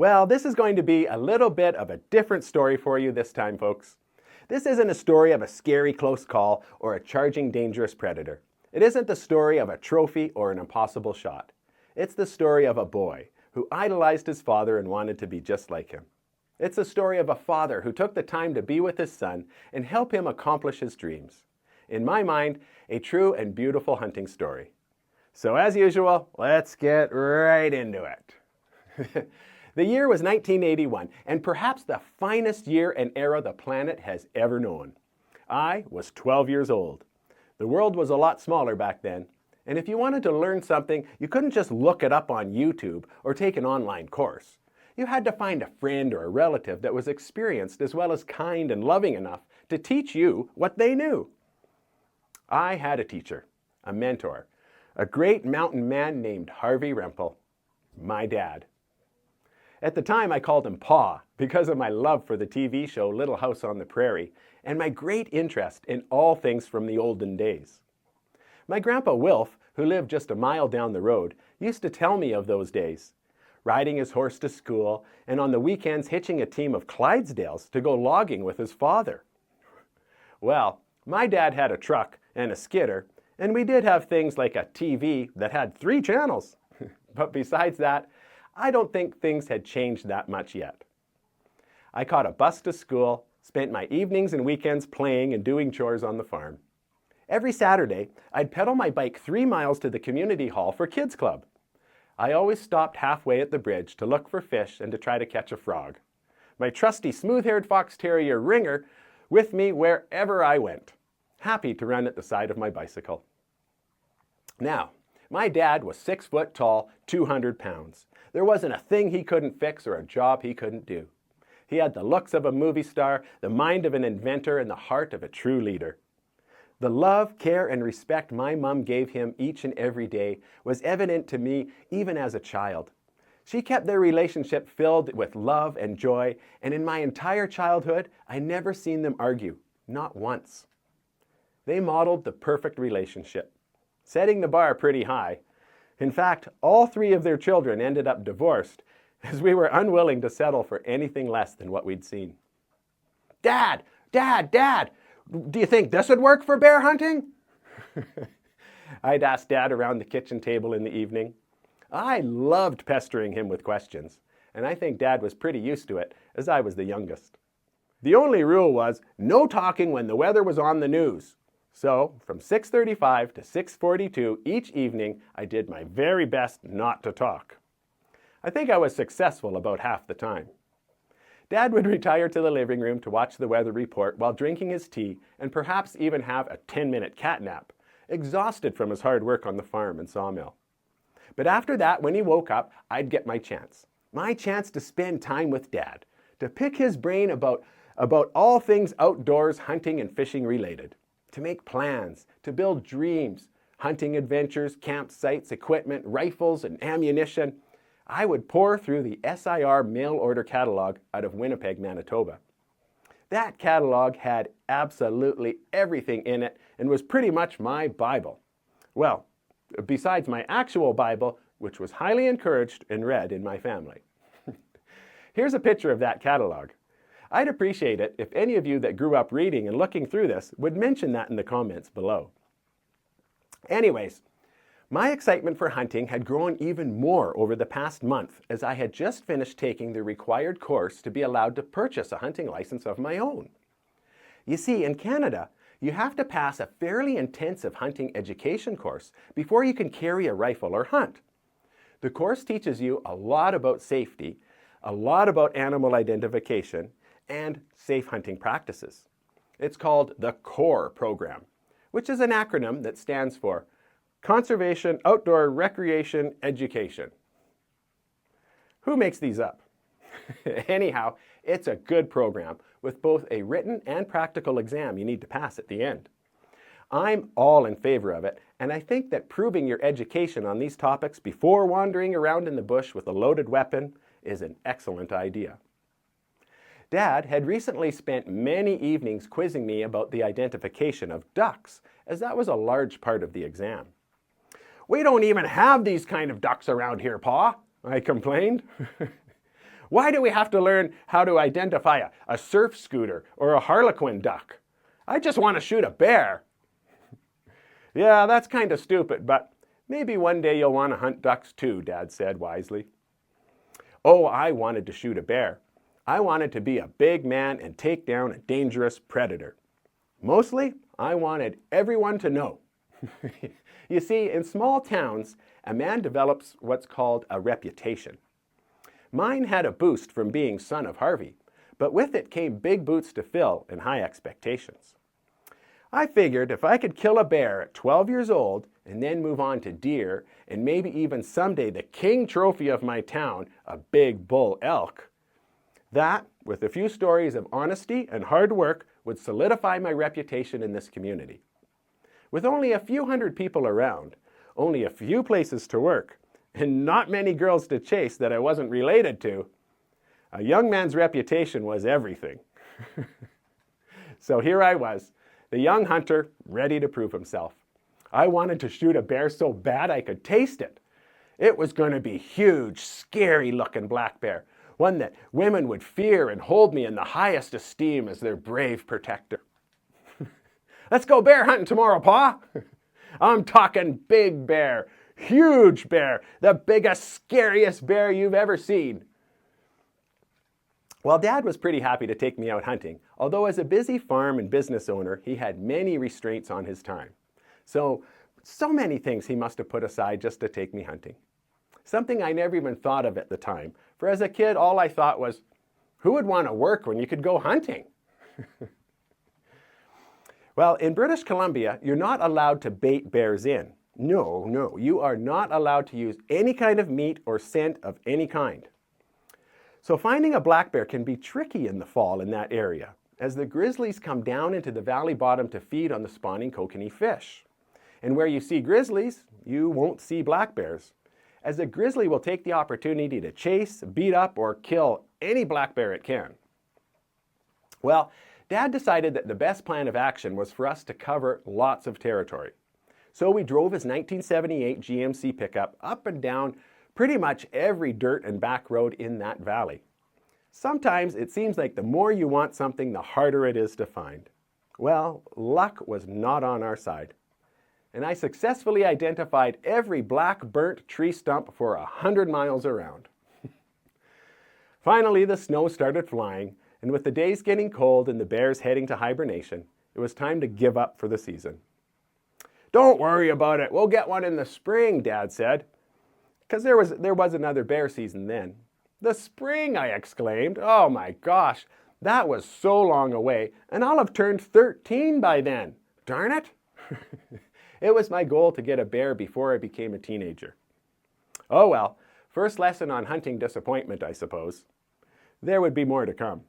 Well, this is going to be a little bit of a different story for you this time, folks. This isn't a story of a scary close call or a charging dangerous predator. It isn't the story of a trophy or an impossible shot. It's the story of a boy who idolized his father and wanted to be just like him. It's the story of a father who took the time to be with his son and help him accomplish his dreams. In my mind, a true and beautiful hunting story. So as usual, let's get right into it. The year was 1981, and perhaps the finest year and era the planet has ever known. I was 12 years old. The world was a lot smaller back then, and if you wanted to learn something, you couldn't just look it up on YouTube or take an online course. You had to find a friend or a relative that was experienced as well as kind and loving enough to teach you what they knew. I had a teacher, a mentor, a great mountain man named Harvey Rempel, my dad. At the time, I called him Pa because of my love for the TV show Little House on the Prairie and my great interest in all things from the olden days. My grandpa Wilf, who lived just a mile down the road, used to tell me of those days, riding his horse to school and on the weekends hitching a team of Clydesdales to go logging with his father. Well, my dad had a truck and a skidder, and we did have things like a TV that had 3 channels. But besides that, I don't think things had changed that much yet. I caught a bus to school, spent my evenings and weekends playing and doing chores on the farm. Every Saturday, I'd pedal my bike 3 miles to the community hall for Kids Club. I always stopped halfway at the bridge to look for fish and to try to catch a frog. My trusty smooth-haired fox terrier Ringer with me wherever I went, happy to run at the side of my bicycle. Now, my dad was 6 foot tall, 200 pounds. There wasn't a thing he couldn't fix or a job he couldn't do. He had the looks of a movie star, the mind of an inventor, and the heart of a true leader. The love, care, and respect my mom gave him each and every day was evident to me even as a child. She kept their relationship filled with love and joy, and in my entire childhood, I never seen them argue, not once. They modeled the perfect relationship, setting the bar pretty high. In fact, all 3 of their children ended up divorced, as we were unwilling to settle for anything less than what we'd seen. Dad! Dad! Dad! Do you think this would work for bear hunting? I'd ask Dad around the kitchen table in the evening. I loved pestering him with questions, and I think Dad was pretty used to it, as I was the youngest. The only rule was no talking when the weather was on the news. So, from 6:35 to 6:42 each evening, I did my very best not to talk. I think I was successful about half the time. Dad would retire to the living room to watch the weather report while drinking his tea and perhaps even have a 10-minute cat nap, exhausted from his hard work on the farm and sawmill. But after that, when he woke up, I'd get my chance to spend time with Dad, to pick his brain about all things outdoors, hunting and fishing related, to make plans, to build dreams, hunting adventures, campsites, equipment, rifles, and ammunition. I would pore through the SIR mail order catalog out of Winnipeg, Manitoba. That catalog had absolutely everything in it and was pretty much my Bible. Well, besides my actual Bible, which was highly encouraged and read in my family. Here's a picture of that catalog. I'd appreciate it if any of you that grew up reading and looking through this would mention that in the comments below. Anyways, my excitement for hunting had grown even more over the past month as I had just finished taking the required course to be allowed to purchase a hunting license of my own. You see, in Canada, you have to pass a fairly intensive hunting education course before you can carry a rifle or hunt. The course teaches you a lot about safety, a lot about animal identification, and safe hunting practices. It's called the CORE program, which is an acronym that stands for Conservation Outdoor Recreation Education. Who makes these up? Anyhow, it's a good program with both a written and practical exam you need to pass at the end. I'm all in favor of it, and I think that proving your education on these topics before wandering around in the bush with a loaded weapon is an excellent idea. Dad had recently spent many evenings quizzing me about the identification of ducks, as that was a large part of the exam. "We don't even have these kind of ducks around here, Pa," I complained. Why do we have to learn how to identify a surf scooter or a harlequin duck? I just want to shoot a bear. Yeah, that's kind of stupid, but maybe one day you'll want to hunt ducks too, Dad said wisely. Oh, I wanted to shoot a bear. I wanted to be a big man and take down a dangerous predator. Mostly, I wanted everyone to know. You see, in small towns, a man develops what's called a reputation. Mine had a boost from being son of Harvey, but with it came big boots to fill and high expectations. I figured if I could kill a bear at 12 years old and then move on to deer and maybe even someday the king trophy of my town, a big bull elk, that, with a few stories of honesty and hard work, would solidify my reputation in this community. With only a few hundred people around, only a few places to work, and not many girls to chase that I wasn't related to, a young man's reputation was everything. So here I was, the young hunter, ready to prove himself. I wanted to shoot a bear so bad I could taste it. It was going to be huge, scary-looking black bear, one that women would fear and hold me in the highest esteem as their brave protector. Let's go bear hunting tomorrow, Pa. I'm talking big bear, huge bear, the biggest, scariest bear you've ever seen. Well, Dad was pretty happy to take me out hunting, although as a busy farm and business owner, he had many restraints on his time. So many things he must have put aside just to take me hunting. Something I never even thought of at the time, for as a kid, all I thought was, who would want to work when you could go hunting? Well, in British Columbia, you're not allowed to bait bears in. No, you are not allowed to use any kind of meat or scent of any kind. So finding a black bear can be tricky in the fall in that area, as the grizzlies come down into the valley bottom to feed on the spawning kokanee fish. And where you see grizzlies, you won't see black bears, as a grizzly will take the opportunity to chase, beat up, or kill any black bear it can. Well, Dad decided that the best plan of action was for us to cover lots of territory. So we drove his 1978 GMC pickup up and down pretty much every dirt and back road in that valley. Sometimes it seems like the more you want something, the harder it is to find. Well, luck was not on our side, and I successfully identified every black burnt tree stump for 100 miles around. Finally, the snow started flying, and with the days getting cold and the bears heading to hibernation, it was time to give up for the season. Don't worry about it, we'll get one in the spring, Dad said. Because there was another bear season then. The spring, I exclaimed. Oh my gosh, that was so long away, and I'll have turned 13 by then. Darn it. It was my goal to get a bear before I became a teenager. Oh well, first lesson on hunting disappointment, I suppose. There would be more to come.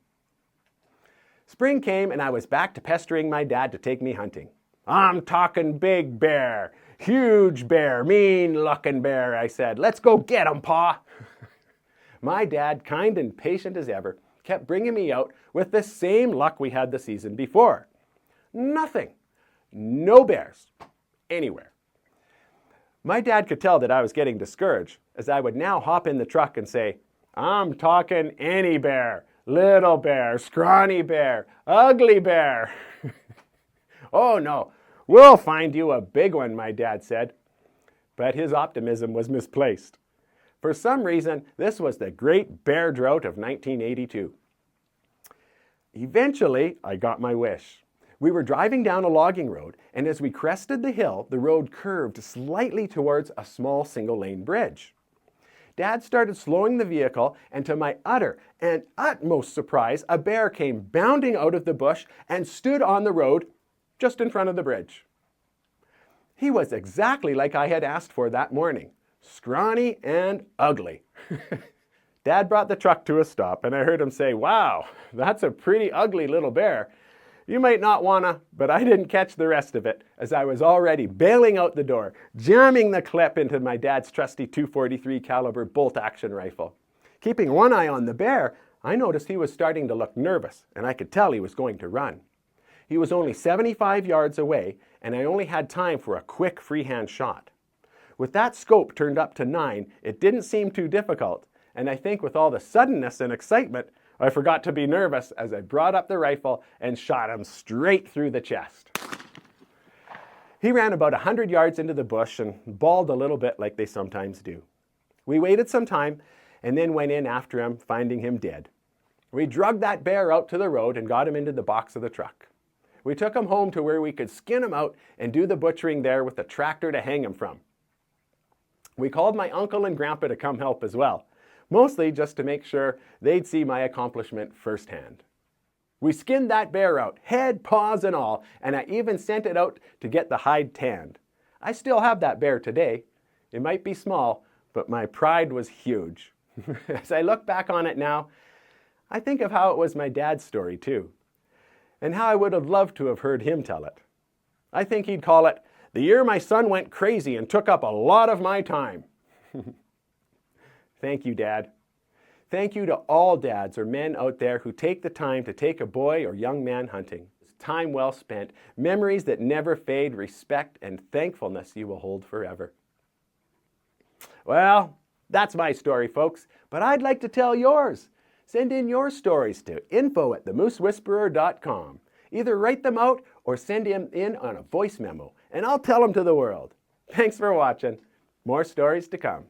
Spring came and I was back to pestering my dad to take me hunting. I'm talking big bear, huge bear, mean-looking bear, I said. Let's go get him, Pa. My dad, kind and patient as ever, kept bringing me out with the same luck we had the season before. Nothing. No bears. Anywhere. My dad could tell that I was getting discouraged, as I would now hop in the truck and say, I'm talking any bear, little bear, scrawny bear, ugly bear. Oh no, we'll find you a big one, my dad said. But his optimism was misplaced. For some reason, this was the Great Bear Drought of 1982. Eventually, I got my wish. We were driving down a logging road, and as we crested the hill, the road curved slightly towards a small single-lane bridge. Dad started slowing the vehicle, and to my utter and utmost surprise, a bear came bounding out of the bush and stood on the road just in front of the bridge. He was exactly like I had asked for that morning, scrawny and ugly. Dad brought the truck to a stop, and I heard him say, wow, that's a pretty ugly little bear. You might not wanna, but I didn't catch the rest of it, as I was already bailing out the door, jamming the clip into my dad's trusty .243 caliber bolt-action rifle. Keeping one eye on the bear, I noticed he was starting to look nervous, and I could tell he was going to run. He was only 75 yards away, and I only had time for a quick freehand shot. With that scope turned up to 9, it didn't seem too difficult, and I think with all the suddenness and excitement, I forgot to be nervous as I brought up the rifle and shot him straight through the chest. He ran about 100 yards into the bush and bawled a little bit like they sometimes do. We waited some time and then went in after him, finding him dead. We dragged that bear out to the road and got him into the box of the truck. We took him home to where we could skin him out and do the butchering there with the tractor to hang him from. We called my uncle and grandpa to come help as well, mostly just to make sure they'd see my accomplishment firsthand. We skinned that bear out, head, paws, and all, and I even sent it out to get the hide tanned. I still have that bear today. It might be small, but my pride was huge. As I look back on it now, I think of how it was my dad's story too, and how I would have loved to have heard him tell it. I think he'd call it, "The year my son went crazy and took up a lot of my time." Thank you, Dad. Thank you to all dads or men out there who take the time to take a boy or young man hunting. It's time well spent, memories that never fade, respect and thankfulness you will hold forever. Well, that's my story, folks, but I'd like to tell yours. Send in your stories to info@themoosewhisperer.com. Either write them out or send them in on a voice memo, and I'll tell them to the world. Thanks for watching. More stories to come.